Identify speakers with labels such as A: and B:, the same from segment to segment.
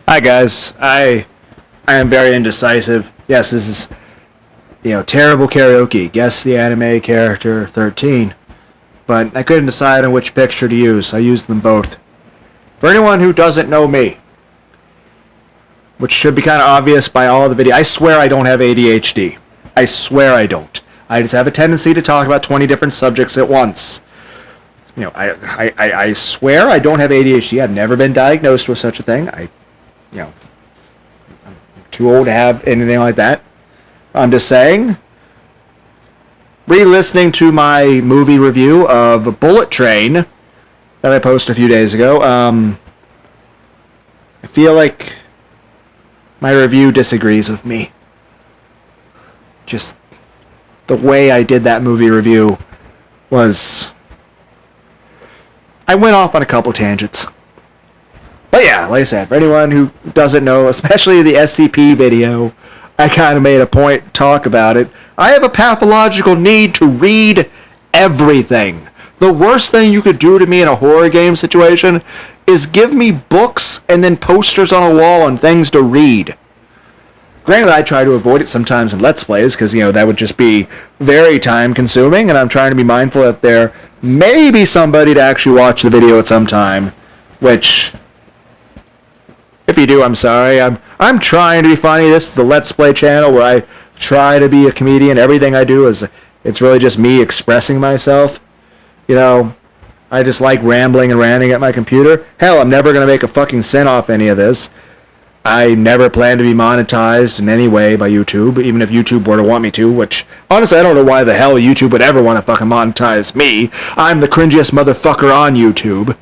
A: Hi guys, I am very indecisive. Yes, this is terrible karaoke. Guess the anime character 13, but I couldn't decide on which picture to use. I used them both. For anyone who doesn't know me, which should be kind of obvious by all the video, I swear I don't have ADHD. I swear I don't. I just have a tendency to talk about 20 different subjects at once. I swear I don't have ADHD. I've never been diagnosed with such a thing. I'm too old to have anything like that. I'm just saying. Re-listening to my movie review of Bullet Train that I posted a few days ago, I feel like my review disagrees with me. Just the way I did that movie review was... I went off on a couple tangents. But yeah, like I said, for anyone who doesn't know, especially the SCP video, I kind of made a point to talk about it. I have a pathological need to read everything. The worst thing you could do to me in a horror game situation is give me books and then posters on a wall and things to read. Granted, I try to avoid it sometimes in Let's Plays, because, that would just be very time-consuming, and I'm trying to be mindful that there may be somebody to actually watch the video at some time, which... if you do, I'm sorry. I'm trying to be funny. This is a Let's Play channel where I try to be a comedian. Everything I do it's really just me expressing myself. I just like rambling and ranting at my computer. Hell, I'm never going to make a fucking cent off any of this. I never plan to be monetized in any way by YouTube, even if YouTube were to want me to, which, honestly, I don't know why the hell YouTube would ever want to fucking monetize me. I'm the cringiest motherfucker on YouTube.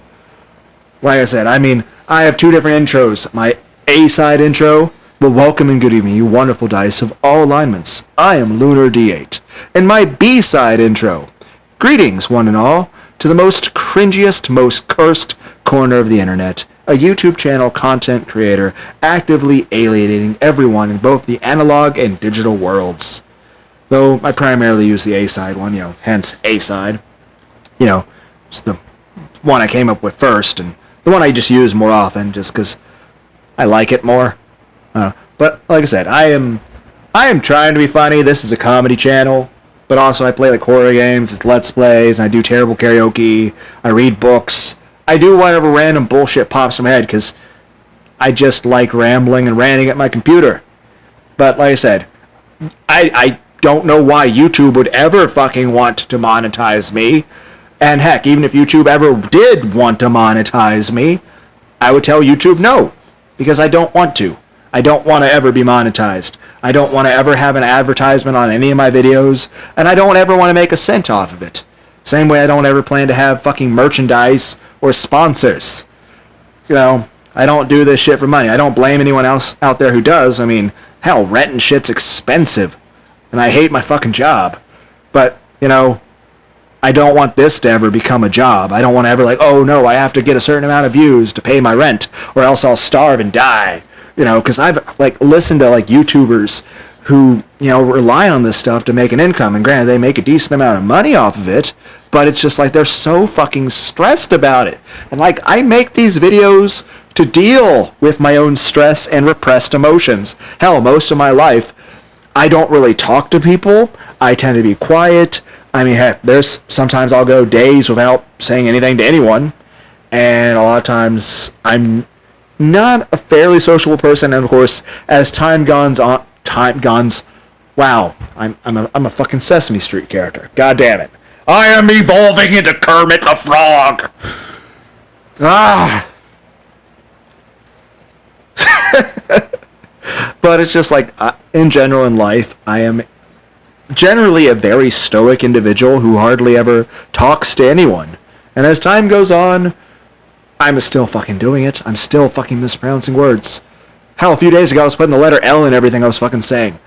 A: Like I said, I have two different intros. My A-side intro, well, welcome and good evening, you wonderful dice of all alignments. I am Lunar D8. And my B-side intro, greetings, one and all, to the most cringiest, most cursed corner of the internet, a YouTube channel content creator actively alienating everyone in both the analog and digital worlds. Though I primarily use the A-side one, hence A-side. It's the one I came up with first, and the one I just use more often, just because I like it more. But like I said, I am trying to be funny. This is a comedy channel, but also I play like horror games, it's Let's Plays, and I do terrible karaoke. I read books. I do whatever random bullshit pops in my head because I just like rambling and ranting at my computer. But like I said, I don't know why YouTube would ever fucking want to monetize me. And heck, even if YouTube ever did want to monetize me, I would tell YouTube no, because I don't want to. I don't want to ever be monetized. I don't want to ever have an advertisement on any of my videos, and I don't ever want to make a cent off of it. Same way I don't ever plan to have fucking merchandise or sponsors. I don't do this shit for money. I don't blame anyone else out there who does. Hell, rent and shit's expensive, and I hate my fucking job. But, I don't want this to ever become a job. I don't want to ever oh no, I have to get a certain amount of views to pay my rent, or else I'll starve and die. Because I've listened to YouTubers who rely on this stuff to make an income, and granted they make a decent amount of money off of it, but it's just they're so fucking stressed about it. And I make these videos to deal with my own stress and repressed emotions. Hell, most of my life I don't really talk to people. I tend to be quiet. Heck, there's sometimes I'll go days without saying anything to anyone, and a lot of times I'm not a fairly sociable person. And of course, as time goes on, wow, I'm a fucking Sesame Street character. God damn it, I am evolving into Kermit the Frog. But it's just in general in life, I am generally a very stoic individual who hardly ever talks to anyone. And as time goes on, I'm still fucking doing it. I'm still fucking mispronouncing words. Hell, a few days ago I was putting the letter L in everything I was fucking saying.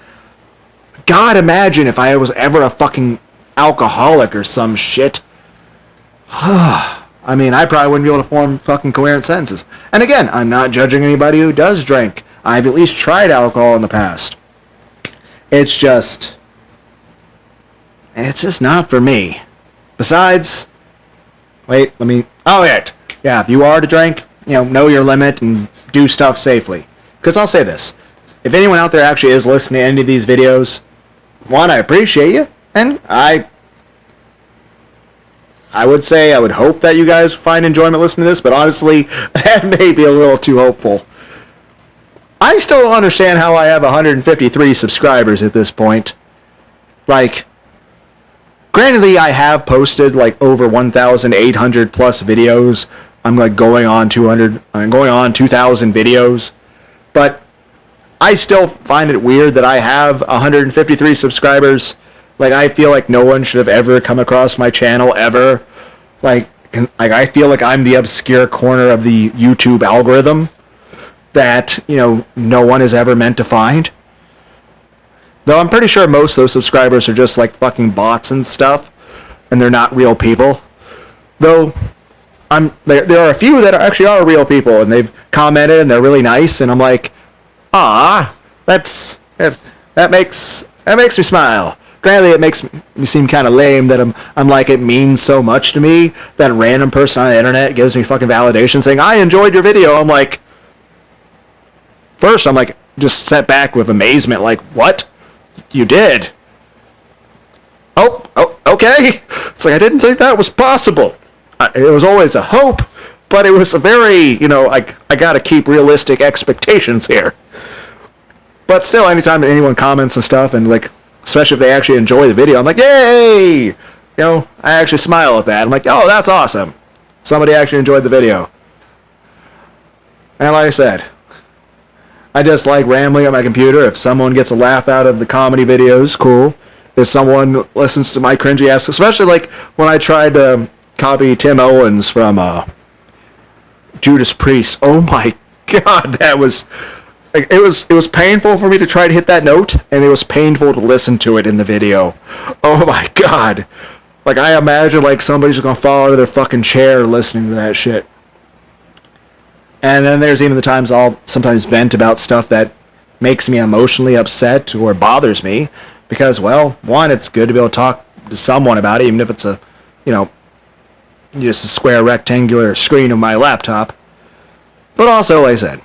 A: God, imagine if I was ever a fucking alcoholic or some shit. I probably wouldn't be able to form fucking coherent sentences. And again, I'm not judging anybody who does drink. I've at least tried alcohol in the past. It's just not for me. Besides, wait, let me... Oh, yeah. Yeah, if you are to drink, know your limit and do stuff safely. Because I'll say this. If anyone out there actually is listening to any of these videos, one, I appreciate you, and I would say, I would hope that you guys find enjoyment listening to this, but honestly, that may be a little too hopeful. I still don't understand how I have 153 subscribers at this point. Like, granted, I have posted like over 1,800 plus videos. I'm like going on 2,000 videos, but I still find it weird that I have 153 subscribers. Like, I feel like no one should have ever come across my channel ever. Like I feel like I'm the obscure corner of the YouTube algorithm that, no one is ever meant to find. Though I'm pretty sure most of those subscribers are just like fucking bots and stuff, and they're not real people. Though there are a few that actually are real people, and they've commented and they're really nice, and I'm like, that makes me smile. Granted, it makes me seem kind of lame that I'm like, it means so much to me that a random person on the internet gives me fucking validation saying, I enjoyed your video. I'm like, first, I'm like, just sat back with amazement, like, what? You did? Oh, okay. It's like, I didn't think that was possible. It was always a hope, but it was a very, I gotta keep realistic expectations here. But still, anytime anyone comments and stuff, and like, especially if they actually enjoy the video, I'm like, yay! I actually smile at that. I'm like, oh, that's awesome. Somebody actually enjoyed the video. And like I said, I just like rambling on my computer. If someone gets a laugh out of the comedy videos, cool. If someone listens to my cringy ass, especially like when I tried to copy Tim Owens from Judas Priest. Oh my god, that was... It was painful for me to try to hit that note, and it was painful to listen to it in the video. Oh my god. Like, I imagine, like, somebody's gonna fall out of their fucking chair listening to that shit. And then there's even the times I'll sometimes vent about stuff that makes me emotionally upset or bothers me, because, well, one, it's good to be able to talk to someone about it, even if it's a, just a square rectangular screen of my laptop. But also, like I said,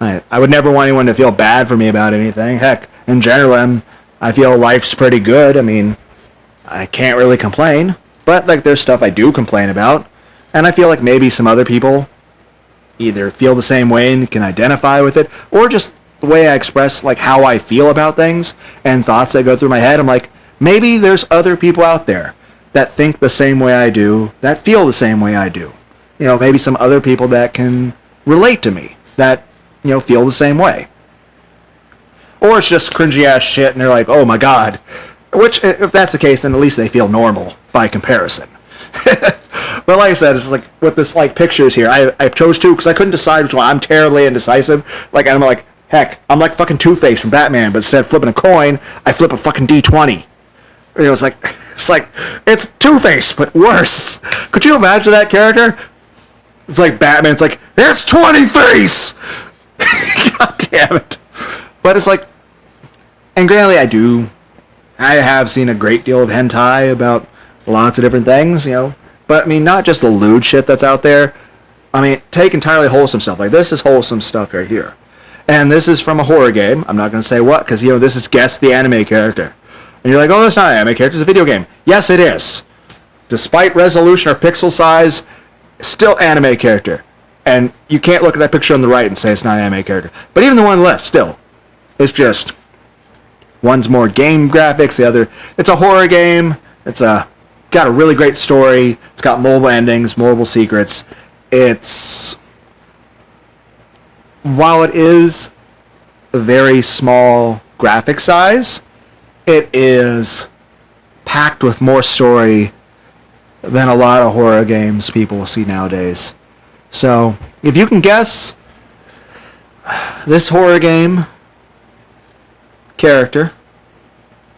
A: I would never want anyone to feel bad for me about anything. Heck, in general, I feel life's pretty good. I mean, I can't really complain. But, like, there's stuff I do complain about. And I feel like maybe some other people either feel the same way and can identify with it, or just the way I express, like, how I feel about things and thoughts that go through my head. I'm like, maybe there's other people out there that think the same way I do, that feel the same way I do. Maybe some other people that can relate to me, that feel the same way. Or it's just cringy ass shit and they're like, oh my god. Which, if that's the case, then at least they feel normal by comparison. But like I said, it's like, with this, like, pictures here, I chose two because I couldn't decide which one. I'm terribly indecisive. Like, I'm like, heck, I'm like fucking Two-Face from Batman, but instead of flipping a coin, I flip a fucking D20. It's it's Two-Face, but worse. Could you imagine that character? It's like Batman, it's like, it's 20-Face! God damn it. But it's like, and granted, I have seen a great deal of hentai about lots of different things, but I mean, not just the lewd shit that's out there. I mean, take entirely wholesome stuff. Like, this is wholesome stuff right here. And this is from a horror game. I'm not going to say what, because, this is Guess the Anime Character. And you're like, oh, that's not an anime character, it's a video game. Yes, it is. Despite resolution or pixel size, still anime character. And you can't look at that picture on the right and say it's not an anime character. But even the one on the left, still, it's just, one's more game graphics, the other, it's a horror game, it's got a really great story, it's got multiple endings, multiple secrets. It's, while it is a very small graphic size, it is packed with more story than a lot of horror games people will see nowadays. So, if you can guess this horror game character,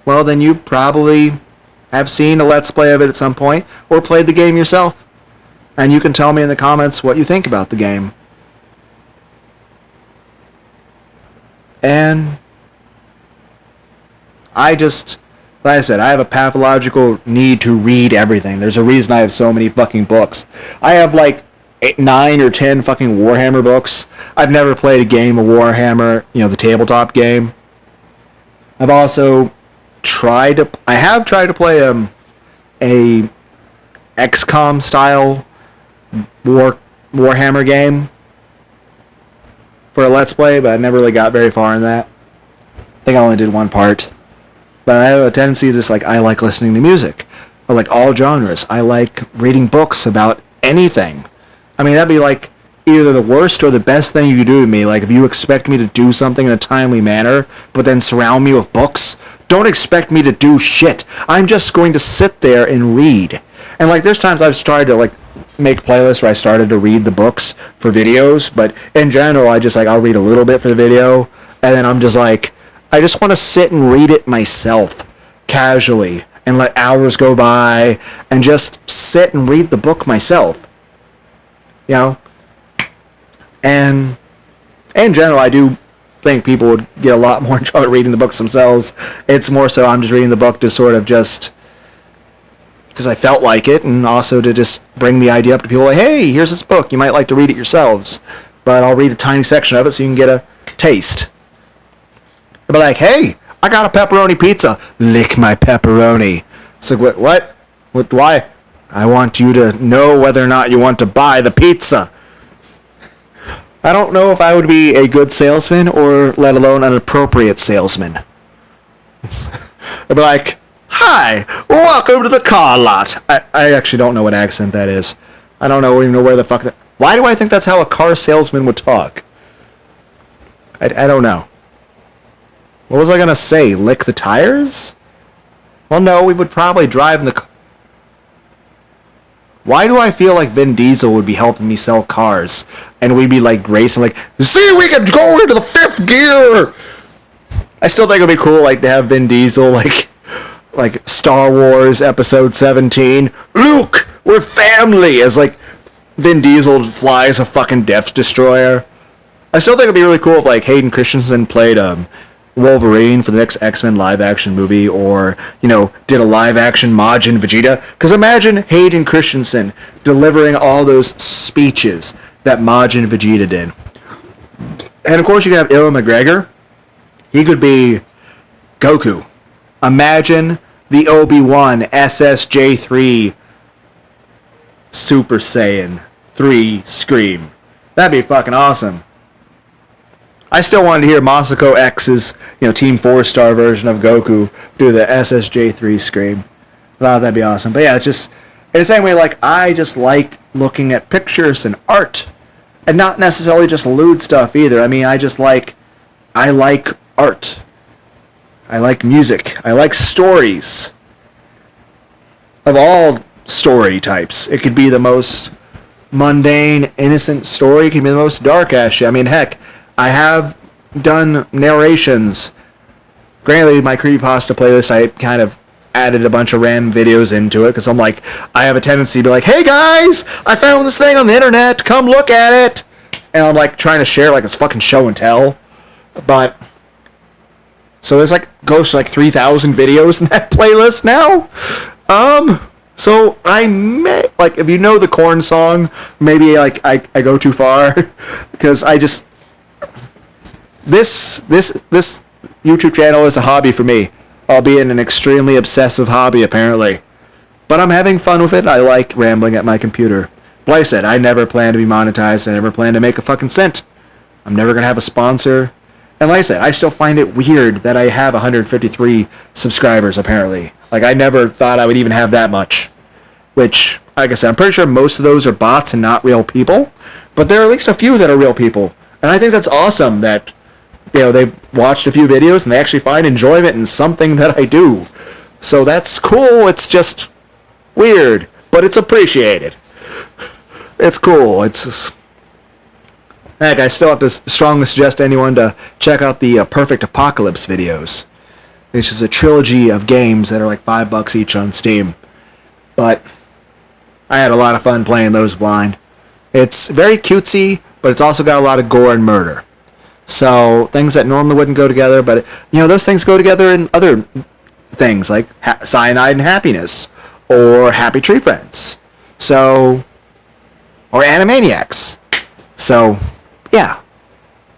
A: well, then you probably have seen a Let's Play of it at some point, or played the game yourself. And you can tell me in the comments what you think about the game. And like I said, I have a pathological need to read everything. There's a reason I have so many fucking books. I have, like, 9 or 10 fucking Warhammer books. I've never played a game of Warhammer, the tabletop game. I've also tried to play a XCOM style Warhammer game for a Let's Play, but I never really got very far in that. I think I only did one part. But I have a tendency to just, I like listening to music. I like all genres. I like reading books about anything. I mean, that'd be either the worst or the best thing you could do to me. If you expect me to do something in a timely manner, but then surround me with books, don't expect me to do shit. I'm just going to sit there and read. And, there's times I've tried to, make playlists where I started to read the books for videos, but in general, I'll read a little bit for the video, and then I'm just I just want to sit and read it myself, casually, and let hours go by, and just sit and read the book myself. And in general, I do think people would get a lot more enjoyment reading the books themselves. It's more so I'm just reading the book to sort of just because I felt like it, and also to just bring the idea up to people hey, here's this book, you might like to read it yourselves, but I'll read a tiny section of it so you can get a taste. They'll be hey, I got a pepperoni pizza, lick my pepperoni. It's what? Why? I want you to know whether or not you want to buy the pizza. I don't know if I would be a good salesman, or let alone an appropriate salesman. They'll be hi, welcome to the car lot. I actually don't know what accent that is. I don't even know where the fuck why do I think that's how a car salesman would talk? I don't know. What was I gonna say? Lick the tires? Well, no, we would probably drive in the car. Why do I feel like Vin Diesel would be helping me sell cars, and we'd be racing see, we can go into the 5th gear! I still think it'd be cool to have Vin Diesel like Star Wars Episode 17. Luke, we're family! As Vin Diesel flies a fucking Death Destroyer. I still think it'd be really cool if Hayden Christensen played Wolverine for the next X-Men live-action movie, or, did a live-action Majin Vegeta. Because imagine Hayden Christensen delivering all those speeches that Majin Vegeta did. And of course you can have Ewan McGregor. He could be Goku. Imagine the Obi-Wan SSJ3 Super Saiyan 3 Scream. That'd be fucking awesome. I still wanted to hear Masako X's, Team 4-star version of Goku do the SSJ3 Scream. I thought that'd be awesome. But yeah, it's just, in the same way, I just like looking at pictures and art. And not necessarily just lewd stuff either. I mean, I like art. I like music. I like stories. Of all story types. It could be the most mundane, innocent story. It could be the most dark-ass shit. I mean, heck, I have done narrations. Granted, my creepypasta playlist, I kind of added a bunch of random videos into it, because I have a tendency to be hey guys, I found this thing on the internet, come look at it! And I'm trying to share it's fucking show and tell. But, so there's close to 3,000 videos in that playlist now. So I may, if you know the Korn song, maybe I go too far, because I just, this YouTube channel is a hobby for me, albeit an extremely obsessive hobby apparently. But I'm having fun with it. I like rambling at my computer. But like I said, I never plan to be monetized. I never plan to make a fucking cent. I'm never going to have a sponsor. And like I said, I still find it weird that I have 153 subscribers apparently. I never thought I would even have that much. Which, like I said, I'm pretty sure most of those are bots and not real people. But there are at least a few that are real people. And I think that's awesome that they've watched a few videos and they actually find enjoyment in something that I do. So that's cool. It's just weird, but it's appreciated. It's cool. It's just, heck, I still have to strongly suggest to anyone to check out the Perfect Apocalypse videos, which is a trilogy of games that are $5 each on Steam. But I had a lot of fun playing those blind. It's very cutesy, but it's also got a lot of gore and murder. So, things that normally wouldn't go together, but, those things go together in other things, like Cyanide and Happiness, or Happy Tree Friends. So, or Animaniacs. So, yeah.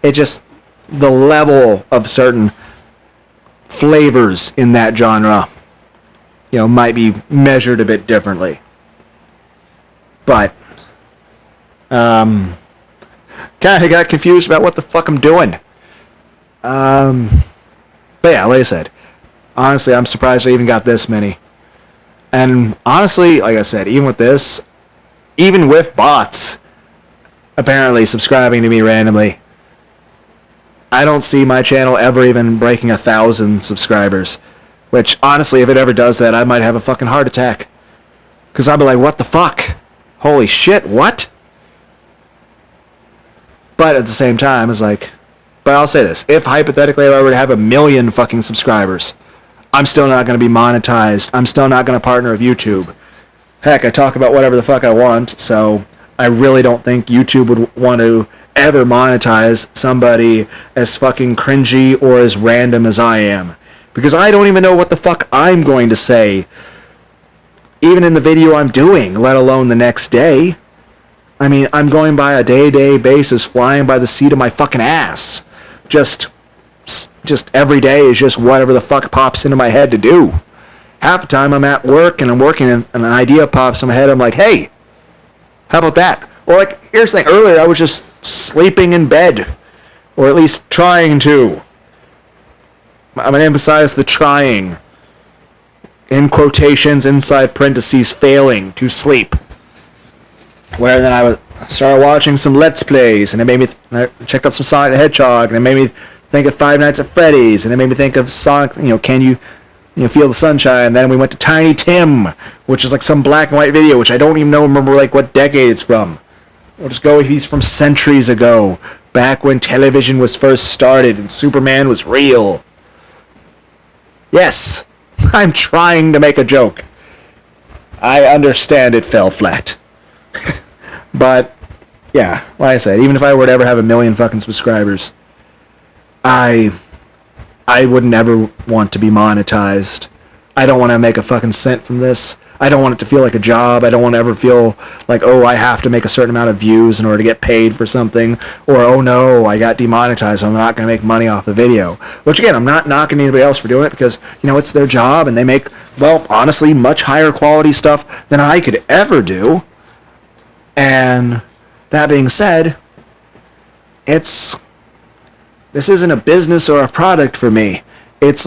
A: It just, the level of certain flavors in that genre, might be measured a bit differently. But, kind of got confused about what the fuck I'm doing. But yeah, like I said, honestly, I'm surprised I even got this many. And honestly, like I said, even with this, even with bots apparently subscribing to me randomly, I don't see my channel ever even breaking 1,000 subscribers. Which, honestly, if it ever does that, I might have a fucking heart attack. Because I'll be like, what the fuck? Holy shit, what? But at the same time, it's like... But I'll say this. If, hypothetically, I were to have 1 million fucking subscribers, I'm still not going to be monetized. I'm still not going to partner with YouTube. Heck, I talk about whatever the fuck I want, so I really don't think YouTube would want to ever monetize somebody as fucking cringy or as random as I am. Because I don't even know what the fuck I'm going to say, even in the video I'm doing, let alone the next day. I mean, I'm going by a day-to-day basis, flying by the seat of my fucking ass. Just every day is just whatever the fuck pops into my head to do. Half the time I'm at work and I'm working and an idea pops in my head. I'm like, hey, how about that? Or like, here's the thing. Earlier I was just sleeping in bed. Or at least trying to. I'm going to emphasize the trying. In quotations, inside parentheses, failing to sleep. Where then I started watching some Let's Plays, and it made me... I checked out some Sonic the Hedgehog, and it made me think of Five Nights at Freddy's, and it made me think of Sonic, Can You Feel the Sunshine? And then we went to Tiny Tim, which is like some black and white video, which I don't even remember like what decade it's from. We'll just go, he's from centuries ago, back when television was first started and Superman was real. Yes, I'm trying to make a joke. I understand it fell flat. But, yeah, like I said, even if I were to ever have 1 million fucking subscribers, I would never want to be monetized. I don't want to make a fucking cent from this. I don't want it to feel like a job. I don't want to ever feel like, oh, I have to make a certain amount of views in order to get paid for something. Or, oh no, I got demonetized, so I'm not going to make money off the video. Which, again, I'm not knocking anybody else for doing it because, it's their job and they make, well, honestly, much higher quality stuff than I could ever do. And that being said, this isn't a business or a product for me. It's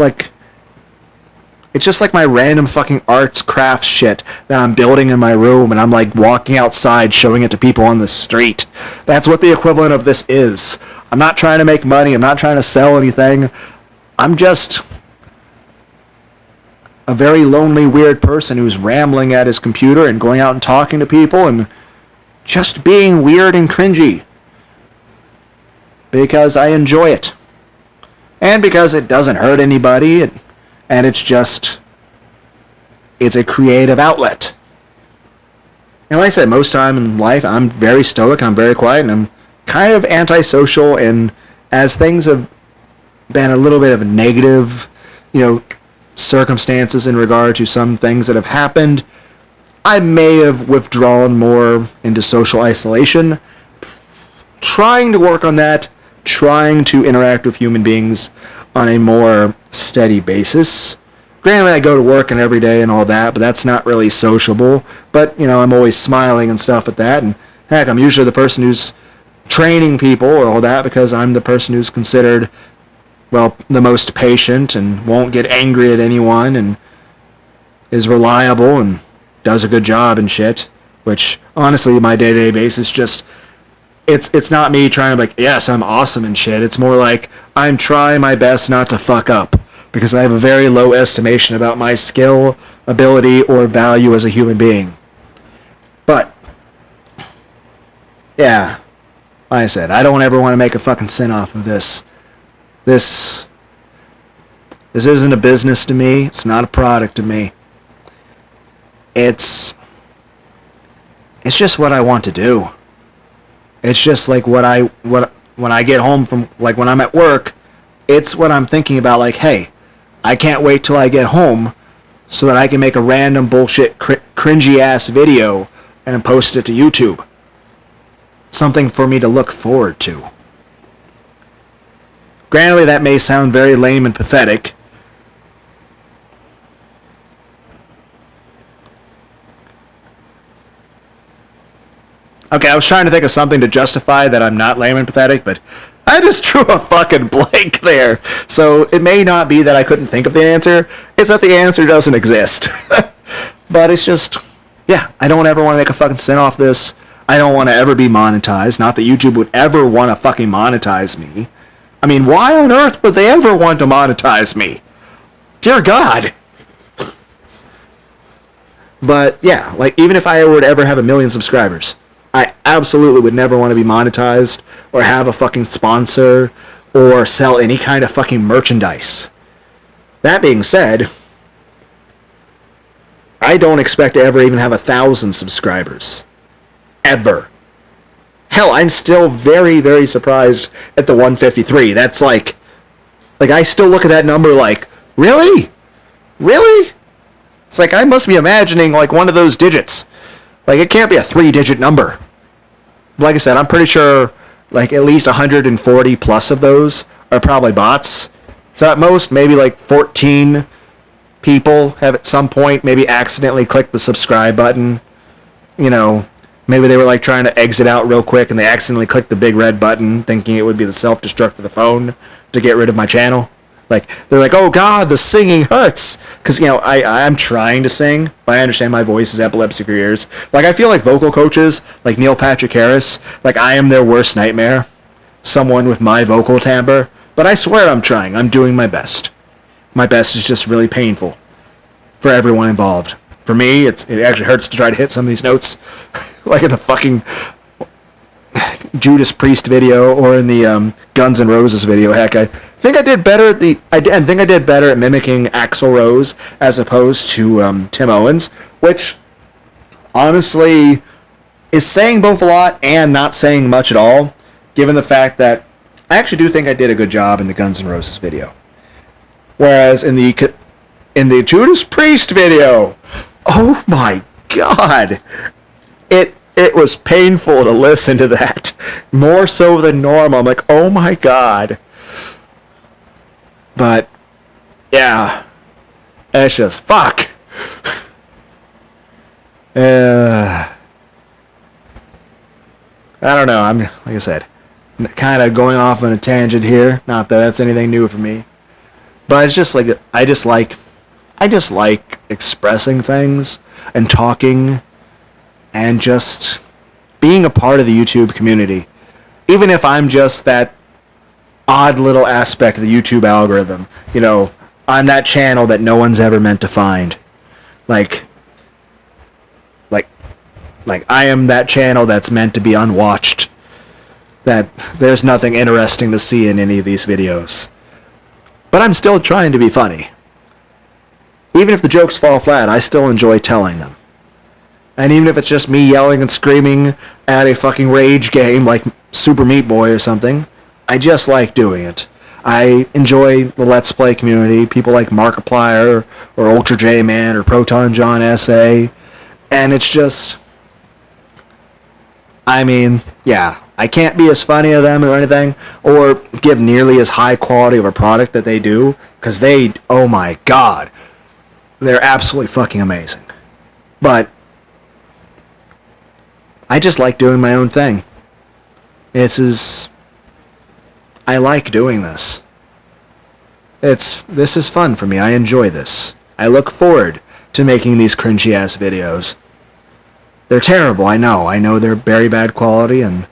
A: just like my random fucking arts craft shit that I'm building in my room and I'm like walking outside showing it to people on the street. That's what the equivalent of this is. I'm not trying to make money. I'm not trying to sell anything. I'm just a very lonely, weird person who's rambling at his computer and going out and talking to people and just being weird and cringy. Because I enjoy it. And because it doesn't hurt anybody. And it's a creative outlet. And like I said, most time in life, I'm very stoic, I'm very quiet, and I'm kind of antisocial, and as things have been a little bit of negative, circumstances in regard to some things that have happened, I may have withdrawn more into social isolation, trying to work on that, trying to interact with human beings on a more steady basis. Granted, I go to work and every day and all that, but that's not really sociable. But, I'm always smiling and stuff at that. And heck, I'm usually the person who's training people or all that because I'm the person who's considered, well, the most patient and won't get angry at anyone and is reliable and does a good job and shit. Which, honestly, my day-to-day basis just... It's not me trying to be like, yes, I'm awesome and shit. It's more like, I'm trying my best not to fuck up. Because I have a very low estimation about my skill, ability, or value as a human being. But, yeah, like I said, I don't ever want to make a fucking cent off of this. This isn't a business to me. It's not a product to me. It's just what I want to do. It's just like when I get home from, like when I'm at work, it's what I'm thinking about, like, hey, I can't wait till I get home so that I can make a random bullshit cringy ass video and post it to YouTube. something for me to look forward to. Granted, that may sound very lame and pathetic. Okay, I was trying to think of something to justify that I'm not lame and pathetic, but I just drew a fucking blank there. So it may not be that I couldn't think of the answer, it's that the answer doesn't exist. But it's just, yeah, I don't ever want to make a fucking cent off this. I don't want to ever be monetized. Not that YouTube would ever want to fucking monetize me. I mean, why on earth would they ever want to monetize me? Dear God. But yeah, like, even if I were to ever have 1 million subscribers, I absolutely would never want to be monetized or have a fucking sponsor or sell any kind of fucking merchandise. That being said, I don't expect to ever even have 1,000 subscribers. Ever. Hell, I'm still very, very surprised at the 153. That's like I still look at that number like, really? Really? It's like I must be imagining like one of those digits. Like, it can't be a 3-digit number. Like I said, I'm pretty sure like at least 140 plus of those are probably bots. So at most, maybe like 14 people have at some point maybe accidentally clicked the subscribe button. You know, maybe they were like trying to exit out real quick and they accidentally clicked the big red button thinking it would be the self-destruct of the phone to get rid of my channel. Like, they're like, oh God, the singing hurts. Because, you know, I'm trying to sing, but I understand my voice is epilepsy for years. Like, I feel like vocal coaches, like Neil Patrick Harris, like I am their worst nightmare. Someone with my vocal timbre. But I swear I'm trying. I'm doing my best. My best is just really painful for everyone involved. For me, it actually hurts to try to hit some of these notes. Like in the fucking Judas Priest video or in the Guns N' Roses video. Heck, I think I did better at I think I did better at mimicking Axl Rose as opposed to Tim Owens, which honestly is saying both a lot and not saying much at all, given the fact that I actually do think I did a good job in the Guns N' Roses video. Whereas in the Judas Priest video, oh my God, it was painful to listen to that. More so than normal. I'm like, oh my God. But, yeah. It's just, fuck. I don't know. I'm, like I said, kind of going off on a tangent here. Not that that's anything new for me. But it's just like, I just like expressing things and talking and just being a part of the YouTube community. Even if I'm just that odd little aspect of the YouTube algorithm. You know, I'm that channel that no one's ever meant to find. Like I am that channel that's meant to be unwatched. That there's nothing interesting to see in any of these videos. But I'm still trying to be funny. Even if the jokes fall flat, I still enjoy telling them. And even if it's just me yelling and screaming at a fucking rage game like Super Meat Boy or something, I just like doing it. I enjoy the Let's Play community, people like Markiplier or Ultra J Man or Proton John SA, and it's just, I mean, yeah, I can't be as funny as them or anything, or give nearly as high quality of a product that they do, because they, oh my God, they're absolutely fucking amazing. But I just like doing my own thing. I like doing this. This is fun for me. I enjoy this. I look forward to making these cringy ass videos. They're terrible, I know. I know they're very bad quality and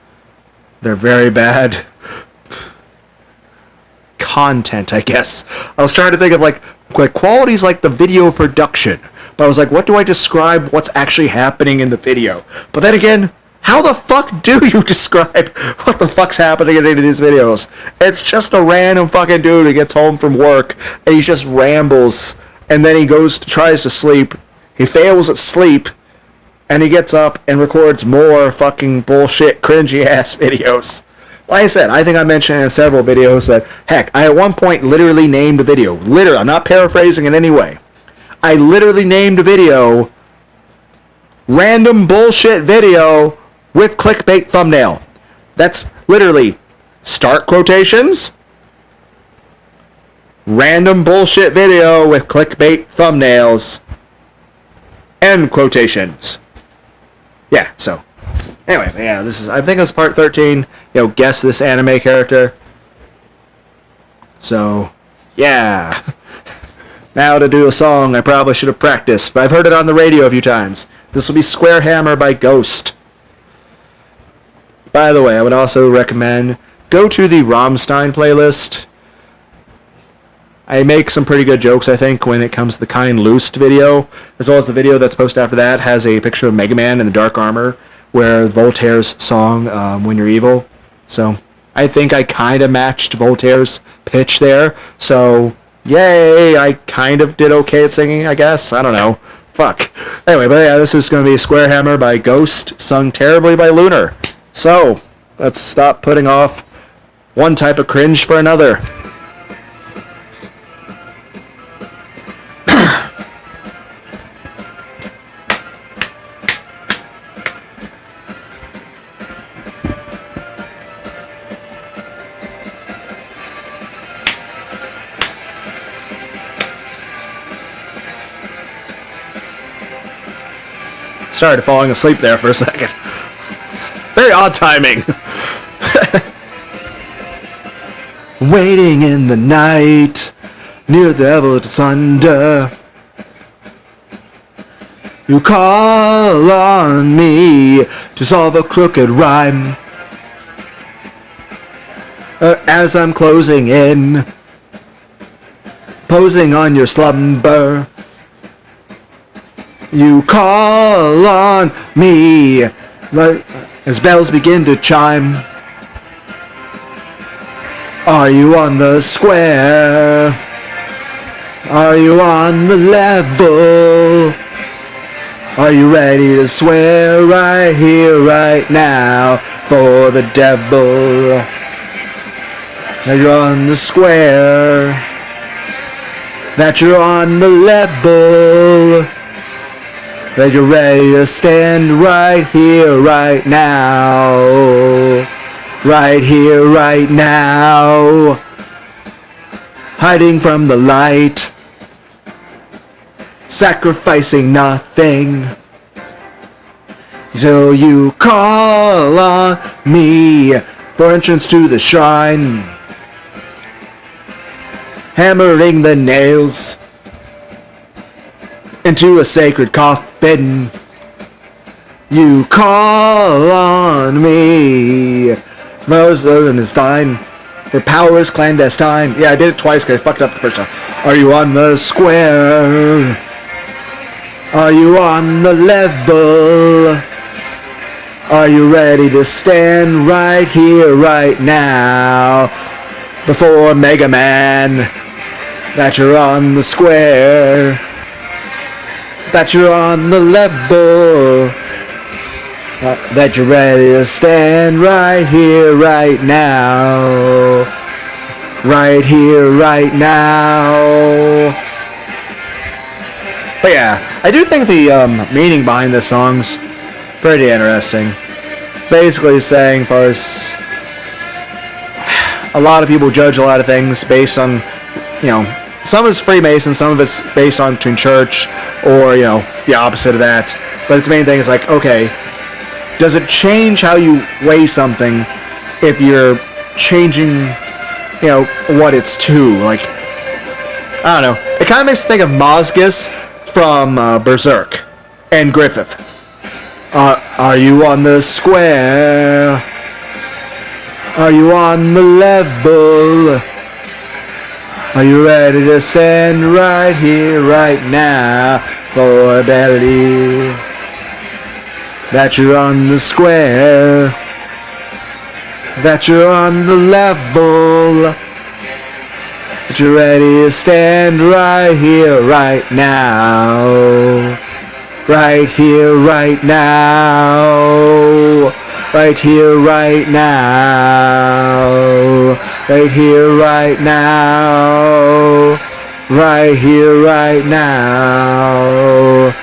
A: they're very bad content, I guess. I was trying to think of like quality's like the video production. But I was like, what do I describe what's actually happening in the video? But then again, how the fuck do you describe what the fuck's happening in any of these videos? It's just a random fucking dude who gets home from work and he just rambles and then he tries to sleep. He fails at sleep and he gets up and records more fucking bullshit cringy ass videos. Like I said, I think I mentioned in several videos that, heck, I at one point literally named a video. Literally, I'm not paraphrasing in any way. I literally named a video, random bullshit video with clickbait thumbnail. That's literally start quotations, random bullshit video with clickbait thumbnails, end quotations. Yeah, so anyway, yeah, I think it's part 13. Guess this anime character. So, yeah. Now to do a song I probably should have practiced, but I've heard it on the radio a few times. This will be Square Hammer by Ghost. By the way, I would also recommend go to the Rammstein playlist. I make some pretty good jokes, I think, when it comes to the Kein Lust video, as well as the video that's posted after that has a picture of Mega Man in the dark armor, where Voltaire's song, When You're Evil. So, I think I kind of matched Voltaire's pitch there, so yay, I kind of did okay at singing, I guess. I don't know. Fuck. Anyway, but yeah, this is going to be Square Hammer by Ghost, sung terribly by Lunar. So, let's stop putting off one type of cringe for another. Started falling asleep there for a second. It's very odd timing. Waiting in the night, near the devil to sunder. You call on me to solve a crooked rhyme. As I'm closing in, posing on your slumber. You call on me as bells begin to chime. Are you on the square? Are you on the level? Are you ready to swear right here, right now for the devil? That you're on the square, that you're on the level, that you're ready to stand right here, right now. Right here, right now. Hiding from the light. Sacrificing nothing. So you call on me for entrance to the shrine. Hammering the nails into a sacred coffin. You call on me, Rosenstein, for powers clandestine. Yeah, I did it twice because I fucked up the first time. Are you on the square? Are you on the level? Are you ready to stand right here, right now, before Mega Man? That you're on the square, that you're on the level, that you're ready to stand right here, right now. Right here, right now. But yeah, I do think the meaning behind this song's pretty interesting. Basically saying, for us, a lot of people judge a lot of things based on, some of it's Freemason, some of it's based on between church, or, the opposite of that. But its main thing is like, okay, does it change how you weigh something if you're changing, what it's to? Like, I don't know. It kind of makes me think of Mozgus from Berserk and Griffith. Are you on the square? Are you on the level? Are you ready to stand right here, right now, for ability? That you're on the square, that you're on the level, that you're ready to stand right here, right now. Right here, right now. Right here, right now. Right here, right now. Right here, right now.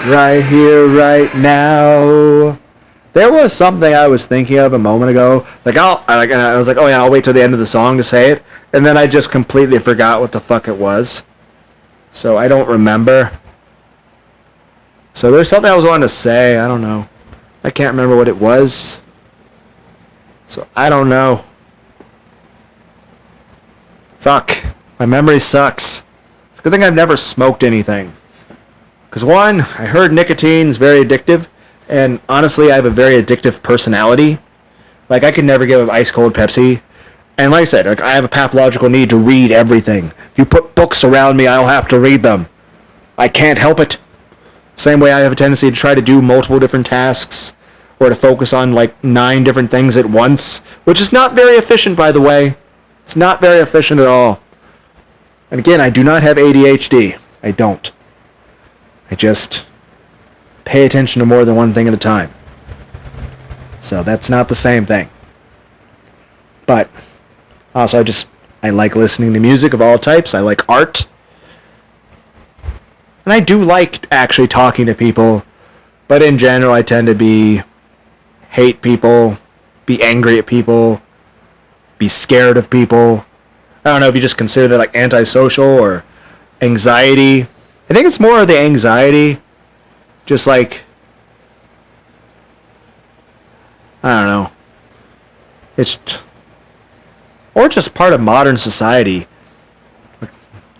A: Right here, right now. There was something I was thinking of a moment ago. And I was like, oh yeah, I'll wait till the end of the song to say it. And then I just completely forgot what the fuck it was. So I don't remember. So there's something I was wanting to say. I don't know. I can't remember what it was. So I don't know. Fuck. My memory sucks. It's a good thing I've never smoked anything. Because one, I heard nicotine's very addictive. And honestly, I have a very addictive personality. Like, I could never give up ice cold Pepsi. And like I said, like, I have a pathological need to read everything. If you put books around me, I'll have to read them. I can't help it. Same way I have a tendency to try to do multiple different tasks. Or to focus on, like, 9 different things at once. Which is not very efficient, by the way. It's not very efficient at all. And again, I do not have ADHD. I don't. I just pay attention to more than one thing at a time. So that's not the same thing. But also I like listening to music of all types. I like art. And I do like actually talking to people. But in general, I tend to hate people, be angry at people, be scared of people. I don't know if you just consider that like antisocial or anxiety. I think it's more of the anxiety. Just like, I don't know. Or just part of modern society.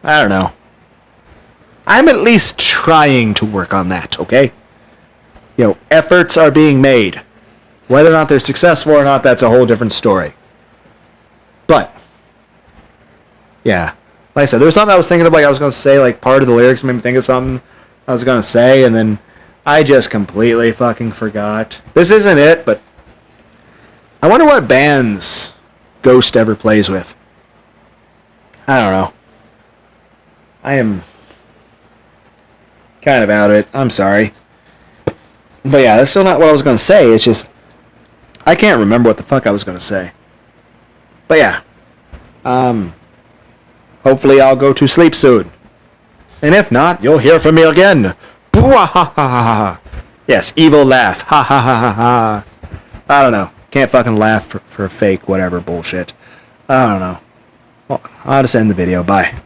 A: I don't know. I'm at least trying to work on that, okay? Efforts are being made. Whether or not they're successful or not, that's a whole different story. But, yeah. Like I said, there was something I was thinking of, like I was going to say, like part of the lyrics made me think of something I was going to say, and then I just completely fucking forgot. This isn't it, but I wonder what bands Ghost ever plays with. I don't know. I am kind of out of it. I'm sorry. But yeah, that's still not what I was going to say. It's just, I can't remember what the fuck I was going to say. But yeah. Hopefully I'll go to sleep soon. And if not, you'll hear from me again. Yes, evil laugh. Ha ha ha ha ha. I don't know. Can't fucking laugh for fake whatever bullshit. I don't know. Well, I'll just end the video. Bye.